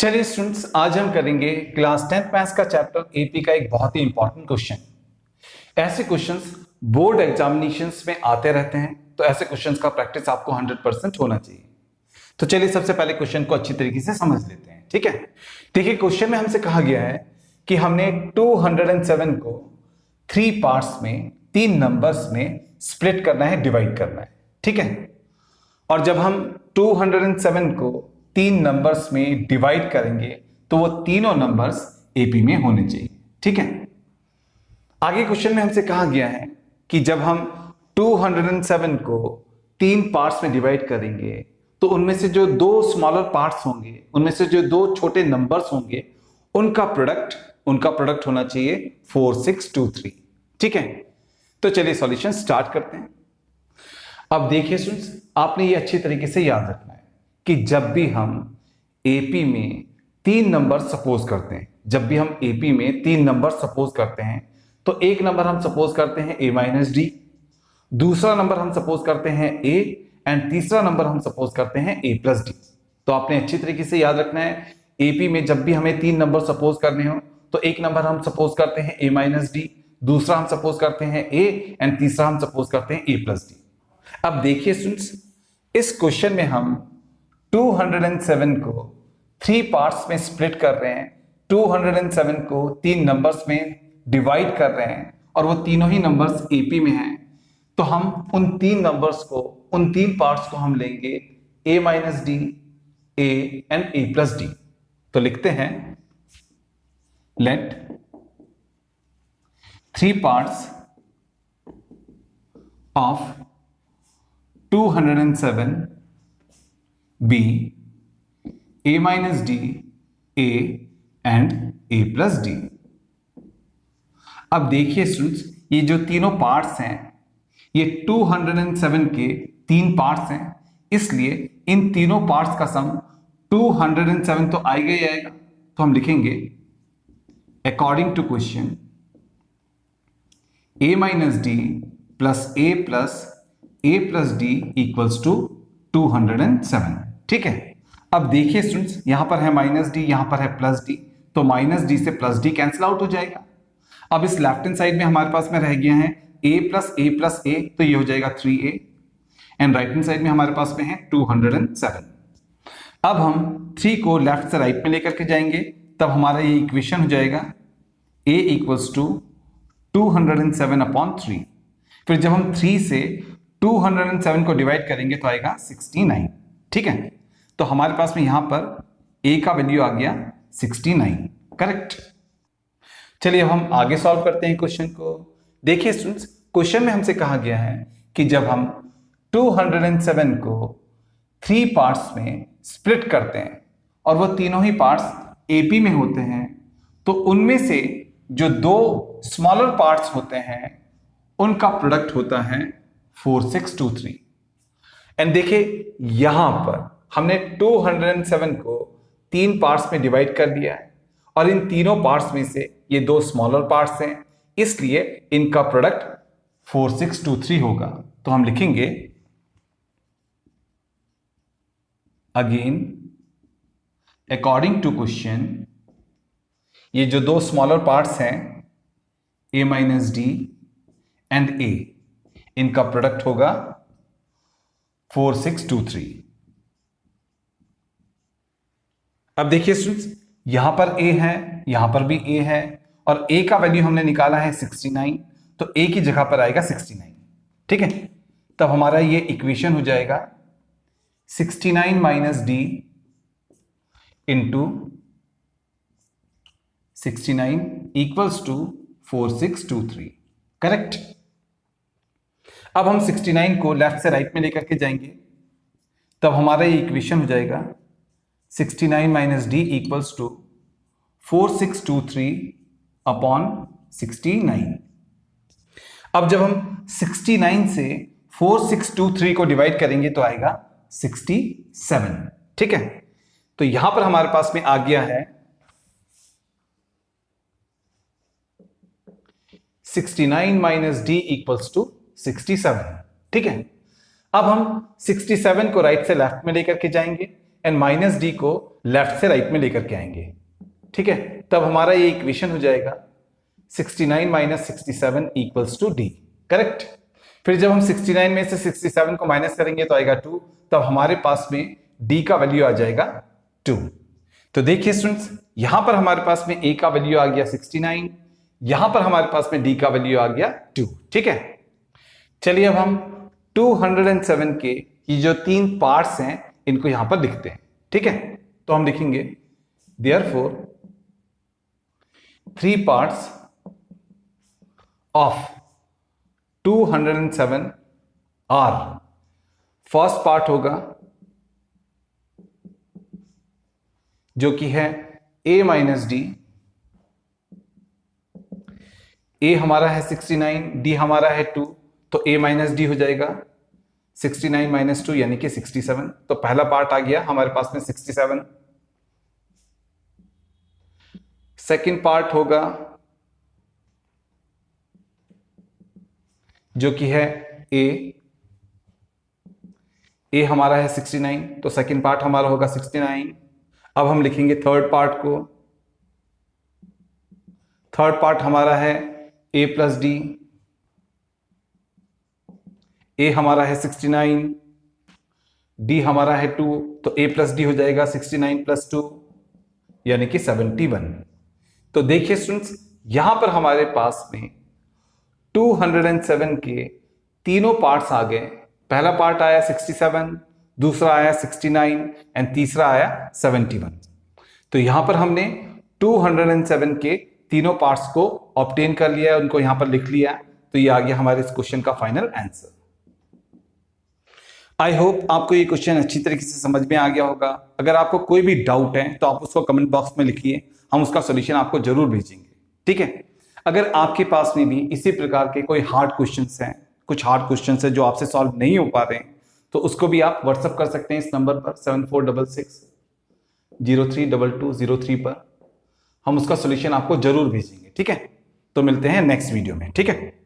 चलिए स्टूडेंट्स, आज हम करेंगे क्लास 10th मैथ्स का चैप्टर एपी का एक बहुत ही इंपॉर्टेंट क्वेश्चन। ऐसे क्वेश्चंस बोर्ड एग्जामिनेशंस में आते रहते हैं, तो ऐसे क्वेश्चंस का प्रैक्टिस आपको 100% होना चाहिए। तो चलिए सबसे पहले क्वेश्चन को अच्छी तरीके से समझ लेते हैं। ठीक है, देखिए क्वेश्चन में हमसे कहा गया है कि हमने 207 को 3 पार्ट्स में, 3 नंबर्स में स्प्लिट करना है, डिवाइड करना है। ठीक है, और जब हम 207 को 3 नंबर्स में डिवाइड करेंगे तो वो तीनों नंबर्स एपी में होने चाहिए। ठीक है, आगे क्वेश्चन में हमसे कहा गया है कि जब हम 207 को 3 पार्ट्स में डिवाइड करेंगे तो उनमें से जो 2 स्मॉलर पार्ट्स होंगे, उनमें से जो 2 छोटे नंबर्स होंगे, उनका प्रोडक्ट होना चाहिए 4623। ठीक है, तो चलिए सॉल्यूशन स्टार्ट करते हैं। अब देखिए स्टूडेंट्स, आपने ये अच्छी तरीके से याद रखना है कि जब भी हम एपी में 3 नंबर सपोज करते हैं, तो एक नंबर हम सपोज करते हैं a माइनस डी, दूसरा नंबर हम सपोज करते हैं a, एंड तीसरा नंबर हम सपोज करते हैं a प्लस डी। तो आपने अच्छी तरीके से याद रखना है, एपी में जब भी हमें 3 नंबर सपोज करने हो तो एक नंबर हम सपोज करते हैं a माइनस डी, दूसरा हम सपोज करते हैं a, एंड तीसरा हम सपोज करते हैं a प्लस डी। अब देखिए स्टूडेंट्स, इस क्वेश्चन में हम 207 को 3 पार्ट्स में स्प्लिट कर रहे हैं, 207 को 3 नंबर्स में डिवाइड कर रहे हैं, और वो तीनों ही नंबर्स एपी में हैं। तो हम उन 3 नंबर्स को, उन 3 पार्ट्स को हम लेंगे a minus D, a and a plus D. तो लिखते हैं let 3 parts of 207 b a minus d a and a plus d। अब देखिए स्टूडेंट्स, ये जो तीनों पार्ट्स हैं ये 207 के 3 पार्ट्स हैं, इसलिए इन तीनों पार्ट्स का सम 207 तो आएगा ही आएगा। तो हम लिखेंगे according to question a minus D plus a plus D equals to 207। ठीक है, अब देखिए स्टूडेंट्स, यहां पर है माइनस डी, यहां पर है प्लस डी, तो माइनस डी से प्लस डी कैंसिल आउट हो जाएगा। अब इस लेफ्ट हैंड साइड में हमारे पास में रह गया है a प्लस a, तो ये हो जाएगा 3a, and right hand side में हमारे पास में है 207। अब हम 3 को लेफ्ट से राइट में लेकर के जाएंगे, तब हमारा ये इक्वेशन हो जाएगा a इक्वल्स टू 207 अपॉन 3। फिर जब हम 3 से 207 को डिवाइड करेंगे तो आएगा 69। ठीक है, तो हमारे पास में यहां पर a का वैल्यू आ गया 69। करेक्ट। चलिए अब हम आगे सॉल्व करते हैं क्वेश्चन को। देखिए स्टूडेंट्स, क्वेश्चन में हमसे कहा गया है कि जब हम 207 को 3 पार्ट्स में स्प्लिट करते हैं और वो तीनों ही पार्ट्स एपी में होते हैं, तो उनमें से जो 2 स्मॉलर पार्ट्स होते हैं उनका प्रोडक्ट होता है 4623। एंड देखिए यहां पर हमने 207 को 3 पार्ट्स में डिवाइड कर दिया है, और इन तीनों पार्ट्स में से ये 2 स्मॉलर पार्ट्स हैं, इसलिए इनका प्रोडक्ट 4623 होगा। तो हम लिखेंगे अगेन अकॉर्डिंग टू क्वेश्चन, ये जो 2 स्मॉलर पार्ट्स हैं a minus D and a, इनका प्रोडक्ट होगा 4623। अब देखिए स्टूडेंट्स, यहां पर a है, यहां पर भी a है, और a का वैल्यू हमने निकाला है 69, तो a की जगह पर आएगा 69। ठीक है, तब हमारा ये इक्वेशन हो जाएगा 69 minus D into 69 equals to 4623। Correct. अब हम 69 को लेफ्ट से राइट में लेकर के जाएंगे, तब हमारा ये इक्वेशन हो जाएगा 69 minus D equals to 4623 upon 69। अब जब हम 69 से 4623 को डिवाइड करेंगे तो आएगा 67। ठीक है, तो यहां पर हमारे पास में आ गया है 69 माइनस डी इक्वल्स टू 67। ठीक है, अब हम 67 को राइट से लेफ्ट में लेकर के जाएंगे, एंड माइनस डी को लेफ्ट से राइट में लेकर के आएंगे, ठीक है। तब हमारा ये इक्वेशन हो जाएगा 69 minus 67 equals to D, correct. फिर जब हम 69 में से 67 को माइनस करेंगे तो आएगा 2, तब हमारे पास में डी का वैल्यू आ जाएगा 2। तो देखिए स्टूडेंट्स, यहां पर हमारे पास में ए का वैल्यू आ गया 69, यहां पर हमारे पास में डी का वैल्यू आ गया 2, ठीक है। चलिए अब हम 207 के ये जो 3 पार्ट्स हैं इनको यहां पर लिखते हैं, ठीक है। तो हम लिखेंगे therefore 3 parts of 207 are. First part होगा जो कि है a माइनस डी। a हमारा है 69, d हमारा है 2, तो a माइनस डी हो जाएगा 69 माइनस 2 यानी कि 67। तो पहला पार्ट आ गया हमारे पास में 67। सेकंड पार्ट होगा जो कि है a हमारा है 69, तो सेकंड पार्ट हमारा होगा 69। अब हम लिखेंगे थर्ड पार्ट को। थर्ड पार्ट हमारा है a प्लस डी। a हमारा है 69, d हमारा है 2, तो a प्लस डी हो जाएगा 69 प्लस 2 यानी कि 71। तो देखिए स्टूडेंट्स, यहां पर हमारे पास में 207 के तीनों पार्ट्स आ गए। पहला पार्ट आया 67, दूसरा आया 69 एंड तीसरा आया 71। तो यहां पर हमने 207 के तीनों पार्ट्स को ऑब्टेन कर लिया है, उनको यहां पर लिख लिया। तो ये आ गया हमारे इस क्वेश्चन का फाइनल आंसर। आई होप आपको ये क्वेश्चन अच्छी तरीके से समझ में आ गया होगा। अगर आपको कोई भी डाउट है तो आप उसको कमेंट बॉक्स में लिखिए, हम उसका सॉल्यूशन आपको जरूर भेजेंगे, ठीक है। अगर आपके पास में भी इसी प्रकार के कोई हार्ड क्वेश्चंस हैं, कुछ हार्ड क्वेश्चंस हैं जो आपसे सॉल्व नहीं हो पा रहे हैं, तो उसको भी आप व्हाट्सएप कर सकते हैं इस नंबर पर 7466032203 पर। हम उसका सॉल्यूशन आपको जरूर भेजेंगे, ठीक है। तो मिलते हैं नेक्स्ट वीडियो में, ठीक है।